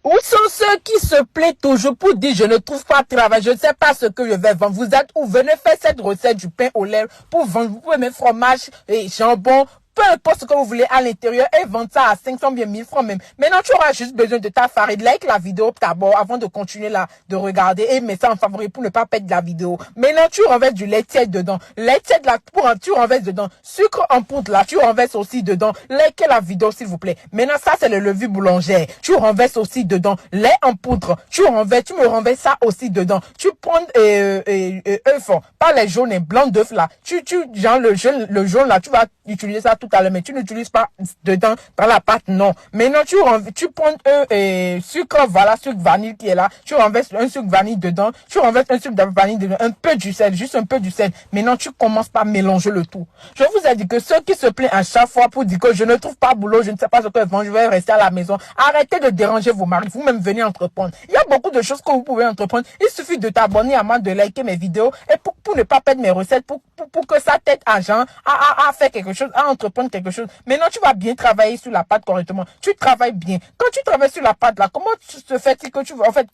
Où sont ceux qui se plaignent toujours pour dire je ne trouve pas de travail, je ne sais pas ce que je vais vendre. Vous êtes où? Venez faire cette recette du pain au lait pour vendre. Vous pouvez mettre fromage et jambon. Peu importe ce que vous voulez à l'intérieur et vendre ça à 500 bien 1000 francs même. Maintenant, tu auras juste besoin de ta farine. Like la vidéo d'abord avant de continuer de regarder et mets ça en favori pour ne pas perdre la vidéo. Maintenant, tu renverses du lait tiède dedans. Lait tiède là, tu renverses dedans. Sucre en poudre là, tu renverses aussi dedans. Like la vidéo s'il vous plaît. Maintenant, ça c'est le levure boulangère. Tu renverses aussi dedans. Lait en poudre. Tu me renverses ça aussi dedans. Tu prends œufs, pas les jaunes et blancs d'œufs là. Genre le jaune là, tu vas utiliser ça tout à l'heure, mais tu n'utilises pas dedans dans la pâte, non. Maintenant, tu prends sucre, voilà, sucre vanille qui est là. Tu renverses un sucre vanille dedans. Tu renverses un sucre vanille dedans. Un peu du sel, juste un peu du sel. Maintenant, tu commences par mélanger le tout. Je vous ai dit que ceux qui se plaignent à chaque fois pour dire que je ne trouve pas boulot, je ne sais pas ce que je vends, je vais rester à la maison. Arrêtez de déranger vos maris. Vous-même venez entreprendre. Il y a beaucoup de choses que vous pouvez entreprendre. Il suffit de t'abonner à moi, de liker mes vidéos et pour ne pas perdre mes recettes, pour que ça t'aide à faire quelque chose, à entreprendre quelque chose. Maintenant, tu vas bien travailler sur la pâte correctement. Tu travailles bien. Quand tu travailles sur la pâte là, comment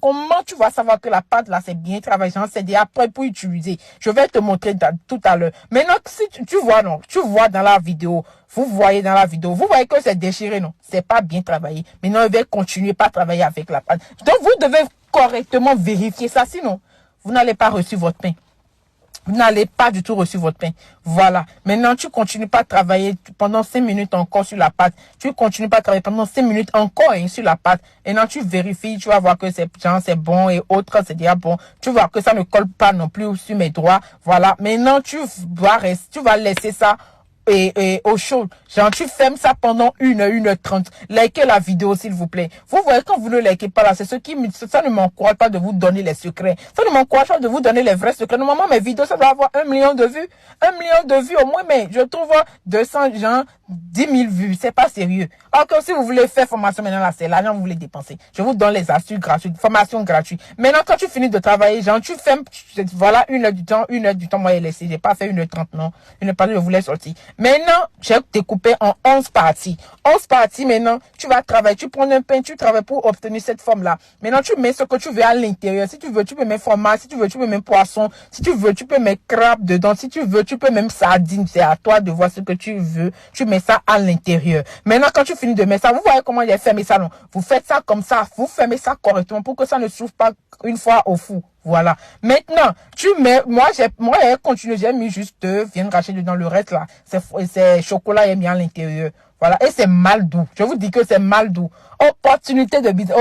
comment tu vas savoir que la pâte là, c'est bien travaillé, c'est déjà prêt pour utiliser. Je vais te montrer tout à l'heure. Maintenant, si tu vois dans la vidéo, vous voyez dans la vidéo, vous voyez que c'est déchiré, non? C'est pas bien travaillé. Maintenant, je vais continuer pas à travailler avec la pâte. Donc, vous devez correctement vérifier ça, sinon, vous n'allez pas reçu votre pain. Vous n'allez pas du tout reçu votre pain. Voilà. Maintenant, tu continues pas à travailler pendant 5 minutes encore sur la pâte. Tu continues pas à travailler pendant 5 minutes encore sur la pâte. Et maintenant, tu vérifies, tu vas voir que c'est bon et autres, c'est déjà bon. Tu vois que ça ne colle pas non plus sur mes doigts. Voilà. Maintenant, tu vas laisser ça et au chaud. Genre, tu fermes ça pendant 1h30. Likez la vidéo, s'il vous plaît. Vous voyez, quand vous ne likez pas là, c'est ça ne m'encourage pas de vous donner les secrets. Ça ne m'encourage pas de vous donner les vrais secrets. Normalement, mes vidéos, ça doit avoir 1 million de vues. 1 million de vues au moins, mais je trouve 200 gens, 10 000 vues. C'est pas sérieux. Alors que si vous voulez faire formation maintenant là, c'est l'argent que vous voulez dépenser. Je vous donne les astuces gratuites, formation gratuite. Maintenant, quand tu finis de travailler, genre, tu fermes, voilà, 1 heure du temps, moi, laissé. J'ai pas fait 1h30, non. 1h30, je voulais sortir. Maintenant, j'ai découpé en 11 parties. 11 parties, maintenant, tu vas travailler. Tu prends un pain, tu travailles pour obtenir cette forme-là. Maintenant, tu mets ce que tu veux à l'intérieur. Si tu veux, tu peux mettre fromage. Si tu veux, tu peux mettre poisson. Si tu veux, tu peux mettre crabe dedans. Si tu veux, tu peux même sardine. C'est à toi de voir ce que tu veux. Tu mets ça à l'intérieur. Maintenant, quand tu finis de mettre ça, vous voyez comment j'ai fermé ça, non? Vous faites ça comme ça. Vous fermez ça correctement pour que ça ne s'ouvre pas une fois au four. Voilà. Maintenant, tu mets, moi, j'ai continué, j'ai mis juste viande rachée dedans. Le reste, là, c'est chocolat et mis à l'intérieur. Voilà. Et c'est mal doux. Je vous dis que c'est mal doux. Opportunité de business.